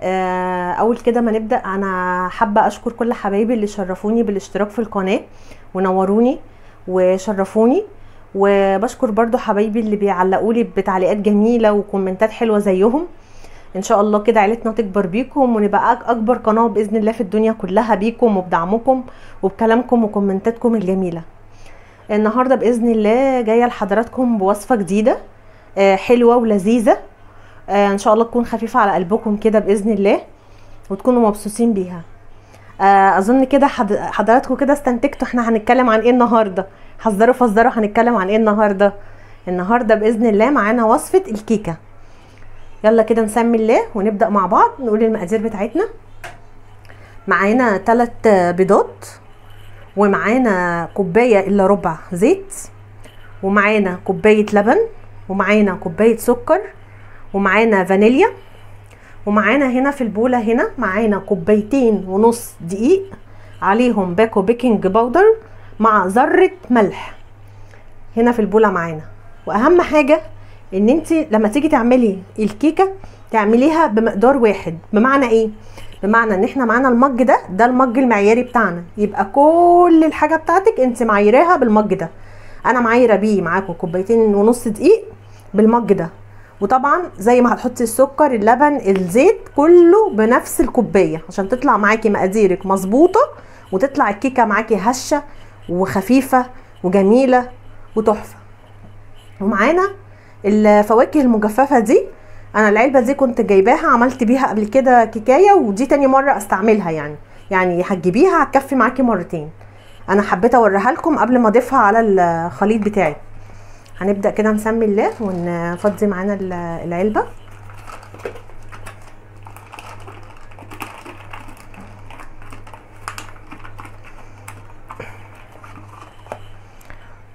اول كده ما نبدأ، انا حابة اشكر كل حبايبي اللي شرفوني بالاشتراك في القناة ونوروني وشرفوني، وبشكر برضو حبايبي اللي بيعلقوا لي بتعليقات جميلة وكومنتات حلوة زيهم. ان شاء الله كده عيلتنا تكبر بيكم، ونبقى اكبر قناة باذن الله في الدنيا كلها بيكم وبدعمكم وبكلامكم وكومنتاتكم الجميلة. النهاردة باذن الله جاية لحضراتكم بوصفة جديدة حلوة ولذيذة، ان شاء الله تكون خفيفة على قلبكم كده باذن الله وتكونوا مبسوطين بيها. اظن كده حضراتكم كده استنتجتوا احنا هنتكلم عن ايه النهارده. حذروا فزروا، هنتكلم عن ايه النهارده؟ النهارده باذن الله معانا وصفة الكيكة. يلا كده نسمي الله ونبدأ مع بعض. نقول المقادير بتاعتنا. معانا 3 بيضات، ومعانا كوباية الا ربع زيت، ومعانا كوباية لبن، ومعانا كوباية سكر، ومعانا فانيليا، ومعانا هنا في البولة هنا معانا 2.5 كوباية دقيق، عليهم باكو بيكنج باودر مع ذرة ملح هنا في البولة معانا. واهم حاجة ان انت لما تيجي تعملي الكيكة تعمليها بمقدار واحد. بمعنى ايه؟ بمعنى ان احنا معانا المج ده المج المعياري بتاعنا، يبقى كل الحاجة بتاعتك انت معايراها بالمج ده. انا معايره بيه معاكم 2.5 كوباية دقيق بالمج ده، وطبعا زي ما هتحطي السكر اللبن الزيت كله بنفس الكوبايه عشان تطلع معاكي مقاديرك مظبوطه، وتطلع الكيكه معاكي هشه وخفيفه وجميله وتحفه. ومعانا الفواكه المجففه دي، انا العلبه دي كنت جايباها عملت بيها قبل كده كيكايه، ودي تاني مره استعملها، يعني هتجيبيها هتكفي معاكي مرتين. انا حبيت اوريها لكم قبل ما اضيفها على الخليط بتاعي. هنبدأ كده نسمي الله ونفضي معانا العلبة.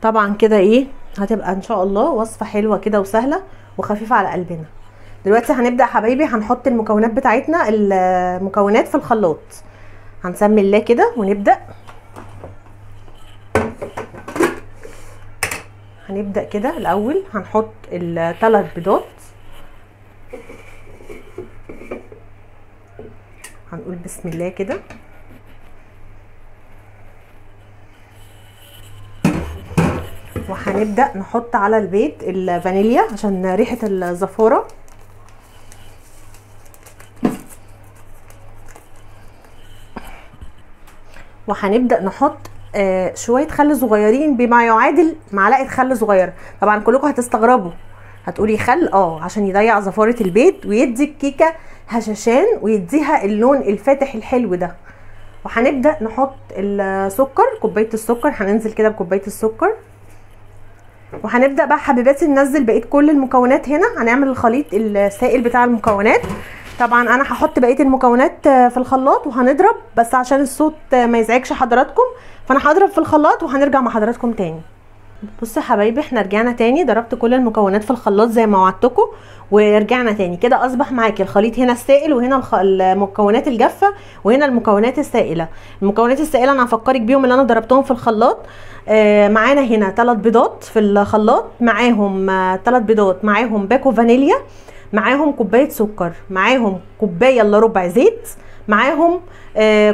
طبعا كده ايه هتبقى ان شاء الله وصفة حلوة كده وسهلة وخفيفة على قلبنا. دلوقتي هنبدأ حبايبي، هنحط المكونات بتاعتنا، المكونات في الخلاط. هنسمي الله كده ونبدأ. هنبدأ كده الأول هنحط ال3 بيضات. هنقول بسم الله كده، وهنبدأ نحط على البيض الفانيليا عشان ريحة الزفارة. وهنبدأ نحط شويه خل صغيرين بما يعادل معلقه خل صغيره. طبعا كلكم هتستغربوا، هتقولي خل عشان يضيع زفاره البيض ويدي الكيكه هشاشان ويديها اللون الفاتح الحلو ده. وهنبدا نحط السكر، كوبايه السكر، هننزل كده بكوبايه السكر. وهنبدا بقى حبيباتي ننزل بقيه كل المكونات هنا. هنعمل الخليط السائل بتاع المكونات. طبعا انا هحط بقيه المكونات في الخلاط وهنضرب، بس عشان الصوت ما يزعجش حضراتكم فانا هضرب في الخلاط وهنرجع مع حضراتكم تاني. بصوا يا حبايبي، احنا رجعنا تاني، ضربت كل المكونات في الخلاط زي ما وعدتكم ورجعنا تاني. كده اصبح معاكي الخليط هنا السائل، وهنا المكونات الجافه، وهنا المكونات السائله. المكونات السائله انا هفكرك بيهم اللي انا ضربتهم في الخلاط. معانا هنا 3 بيضات في الخلاط، معاهم 3 بيضات، معاهم باكو فانيليا، معاهم كوبايه سكر، معاهم كوبايه الا ربع زيت، معاهم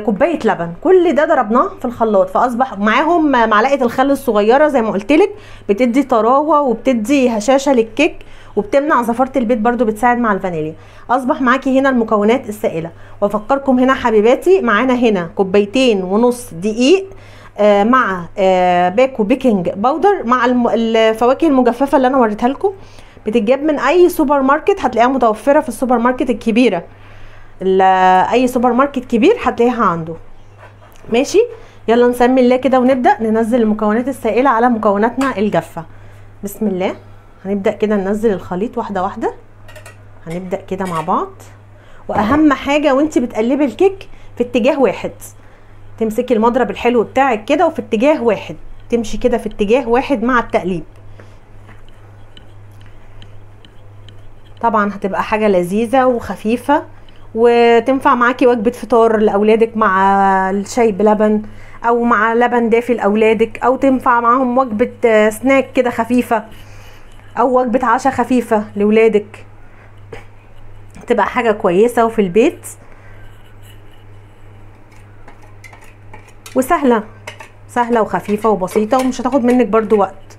كوبايه لبن. كل ده ضربناه في الخلاط، فاصبح معاهم معلقه الخل الصغيره زي ما قلت لك، بتدي طراوه وبتدي هشاشه للكيك وبتمنع زفاره البيض، برده بتساعد مع الفانيليا. اصبح معاكي هنا المكونات السائله. وافكركم هنا حبيباتي معانا هنا 2.5 كوباية دقيق مع باكو بيكنج باودر مع الفواكه المجففه اللي انا وريتها لكم. بتتجاب من اي سوبر ماركت، هتلاقيها متوفره في السوبر ماركت الكبيره، اي سوبر ماركت كبير هتلاقيها عنده. ماشي، يلا نسمي الله كده ونبدا ننزل المكونات السائله على مكوناتنا الجافه. بسم الله. هنبدا كده ننزل الخليط واحده واحده. هنبدا كده مع بعض. واهم حاجه وانت بتقلبي الكيك في اتجاه واحد، تمسكي المضرب الحلو بتاعك كده وفي اتجاه واحد، تمشي كده في اتجاه واحد مع التقليب. طبعا هتبقى حاجه لذيذه وخفيفه وتنفع معاكي وجبه فطار لاولادك مع الشاي بلبن، او مع لبن دافي لاولادك، او تنفع معاهم وجبه سناك كده خفيفه، او وجبه عشاء خفيفه لاولادك. تبقى حاجه كويسه وفي البيت وسهله، سهله وخفيفه وبسيطه ومش هتاخد منك برضو وقت.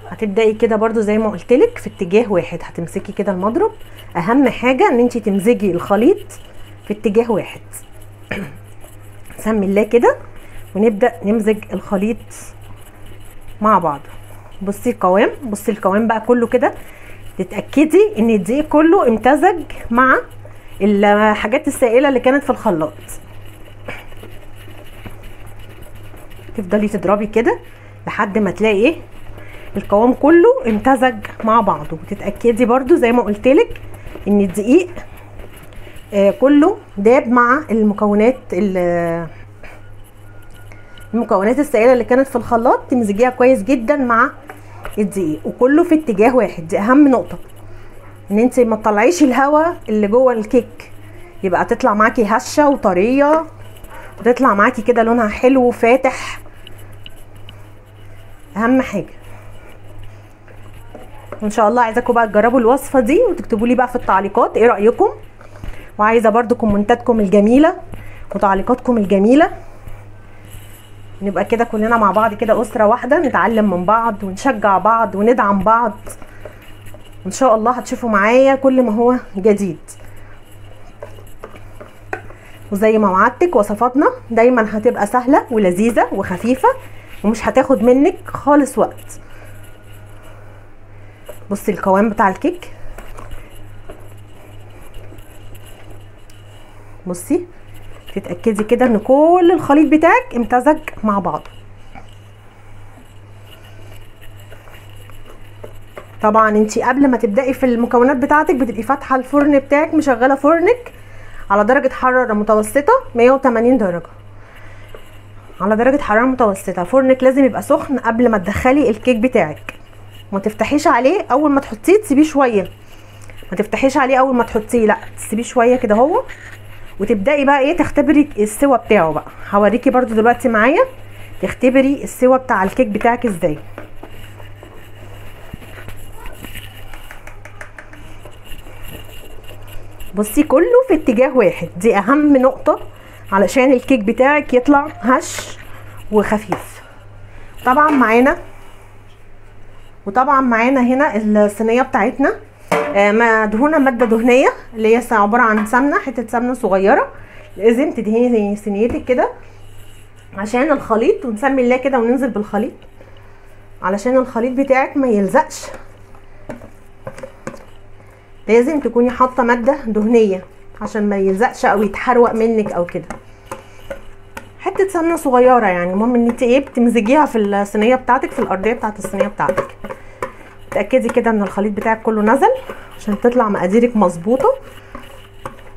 هتبداي كده برضو زي ما قلتلك في اتجاه واحد، هتمسكي كده المضرب. اهم حاجه ان انتي تمزجي الخليط في اتجاه واحد. سمي الله كده ونبدا نمزج الخليط مع بعض. بصي القوام، بصي القوام بقى كله كده، تتاكدي ان الدقيق كله امتزج مع الحاجات السائله اللي كانت في الخلاط. تفضلي تضربي كده لحد ما تلاقي ايه القوام كله امتزج مع بعضه. وتتاكدي برضو زي ما قلتلك ان الدقيق كله داب مع المكونات السائله اللي كانت في الخلاط. تمزجيها كويس جدا مع الدقيق وكله في اتجاه واحد. دي اهم نقطه، ان انت ما تطلعيش الهواء اللي جوه الكيك، يبقى تطلع معاكي هشه وطريه وتطلع معاكي كده لونها حلو وفاتح. اهم حاجه. وان شاء الله عايزاكم بقى تجربوا الوصفه دي وتكتبوا لي بقى في التعليقات ايه رايكم. وعايزه برضو كومنتاتكم الجميله وتعليقاتكم الجميله. نبقى كده كلنا مع بعض كده اسره واحده، نتعلم من بعض ونشجع بعض وندعم بعض. ان شاء الله هتشوفوا معايا كل ما هو جديد. وزي ما وعدتك وصفاتنا دايما هتبقى سهله ولذيذه وخفيفه ومش هتاخد منك خالص وقت. بصي القوام بتاع الكيك، بصي تتاكدي كده ان كل الخليط بتاعك امتزج مع بعض. طبعا انتي قبل ما تبداي في المكونات بتاعتك بتبقي فاتحه الفرن بتاعك، مشغله فرنك على درجه حراره متوسطه 180 درجه، على درجه حراره متوسطه. فرنك لازم يبقى سخن قبل ما تدخلي الكيك بتاعك. ما تفتحيش عليه اول ما تحطيه، تسيبيه شويه. ما تفتحيش عليه اول ما تحطيه، لا تسيبيه شويه كده اهو. وتبداي بقى ايه تختبري السوا بتاعه بقى. هوريكي برضو دلوقتي معايا تختبري السوا بتاع الكيك بتاعك ازاي. بصي كله في اتجاه واحد. دي اهم نقطه علشان الكيك بتاعك يطلع هش وخفيف. طبعا معانا هنا الصينيه بتاعتنا مدهونه ماده دهنيه اللي هي عباره عن سمنه، حته سمنه صغيره. لازم تدهني صينيتك كده عشان الخليط، ونسمي الله كده وننزل بالخليط علشان الخليط بتاعك ما يلزقش. لازم تكوني حاطه ماده دهنيه عشان ما يلزقش او يتحروق منك او كده. حته سمنه صغيره يعني. المهم ان انت ايه بتمزجيها في الصينيه بتاعتك، في الارضيه بتاعت الصينيه بتاعتك. تاكدي كده ان الخليط بتاعك كله نزل عشان تطلع مقاديرك مظبوطه.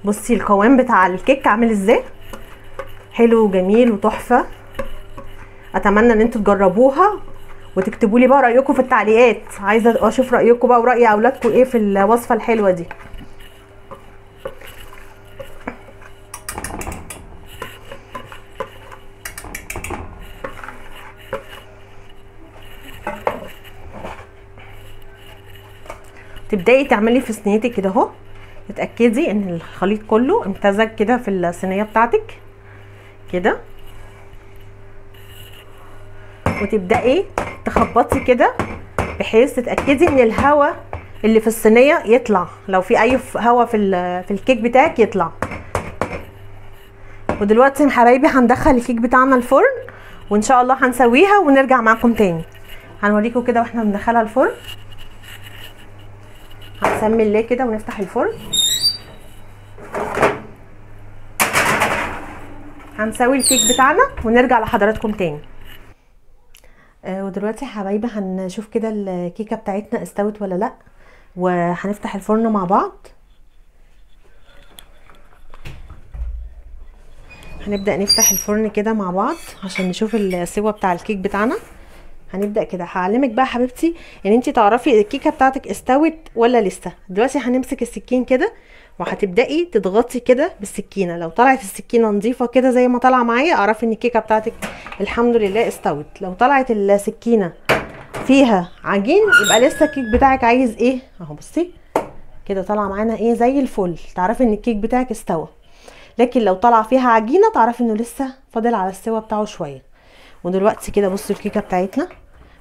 بصي القوام بتاع الكيك عامل ازاي، حلو وجميل وتحفه. اتمنى ان انتوا تجربوها وتكتبوا لي بقى رايكم في التعليقات. عايزه اشوف رايكم بقى وراي اولادكم ايه في الوصفه الحلوه دي. تبداي تعملي في صينيتك كده اهو. تتاكدي ان الخليط كله امتزج كده في الصينيه بتاعتك كده. وتبداي تخبطي كده بحيث تتاكدي ان الهواء اللي في الصينيه يطلع. لو في اي هواء في الكيك بتاعك يطلع. ودلوقتي يا حبايبي هندخل الكيك بتاعنا الفرن وان شاء الله هنسويها ونرجع معاكم تاني. هنوريكم كده واحنا بندخلها الفرن. هنسمي الله كده ونفتح الفرن. هنسوي الكيك بتاعنا ونرجع لحضراتكم تاني. ودلوقتي يا حبايبي هنشوف كده الكيكه بتاعتنا استوت ولا لا، وهنفتح الفرن مع بعض. هنبدا نفتح الفرن كده مع بعض عشان نشوف السوا بتاع الكيك بتاعنا. هنبدا كده. هعلمك بقى حبيبتي ان انت تعرفي الكيكه بتاعتك استوت ولا لسه. دلوقتي هنمسك السكين كده وهتبداي تضغطي كده بالسكينه. لو طلعت السكينه نظيفه كده زي ما طالعه معايا اعرفي ان الكيكه بتاعتك الحمد لله استوت. لو طلعت السكينه فيها عجين يبقى لسه الكيك بتاعك عايز ايه اهو. بصي كده طالعه معانا ايه زي الفل، تعرفي ان الكيك بتاعك استوى. لكن لو طالعه فيها عجينه تعرفي انه لسه فاضل على السوا بتاعه شويه. ودلوقتي كده بصوا الكيكه بتاعتنا،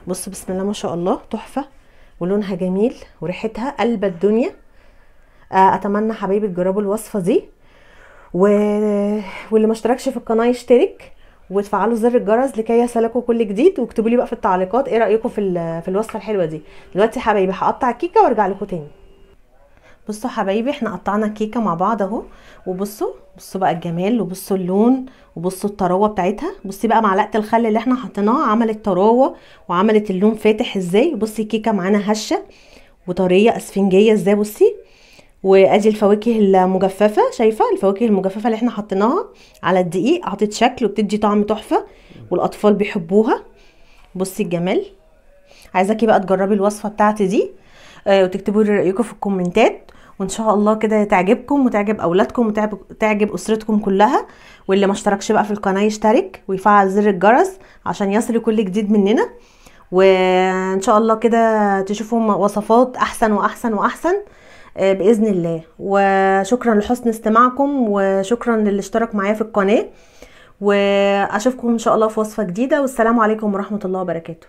بصوا بسم الله ما شاء الله تحفه، ولونها جميل وريحتها قلب الدنيا. اتمنى حبايبي تجربوا الوصفه دي، واللي ما اشتركش في القناه يشترك وتفعلوا زر الجرس لكي يصلكوا كل جديد. واكتبوا لي بقى في التعليقات ايه رايكم في الوصفه الحلوه دي. دلوقتي حبايبي هقطع الكيكه وارجع لكم تاني. بصوا حبايبي احنا قطعنا الكيكه مع بعض اهو، وبصوا بقى الجمال، وبصوا اللون، وبصوا الطراوه بتاعتها. بصي بقى معلقه الخل اللي احنا حطيناها عملت طراوه وعملت اللون فاتح ازاي. بصي الكيكه معانا هشه وطريه اسفنجيه ازاي. بصي وادي الفواكه المجففه، شايفه الفواكه المجففه اللي احنا حطيناها على الدقيق عطت شكل وبتدي طعم تحفه والاطفال بيحبوها. بصي الجمال. عايزاكي بقى تجربي الوصفه بتاعتي دي وتكتبوا لي رايكم في الكومنتات، وان شاء الله كده تعجبكم وتعجب اولادكم وتعجب اسرتكم كلها. واللي ما اشتركش بقى في القناه يشترك ويفعل زر الجرس عشان يصل كل جديد مننا. وان شاء الله كده تشوفوا وصفات احسن واحسن واحسن باذن الله. وشكرا لحسن استماعكم، وشكرا للي اشترك معايا في القناه، واشوفكم ان شاء الله في وصفه جديده. والسلام عليكم ورحمه الله وبركاته.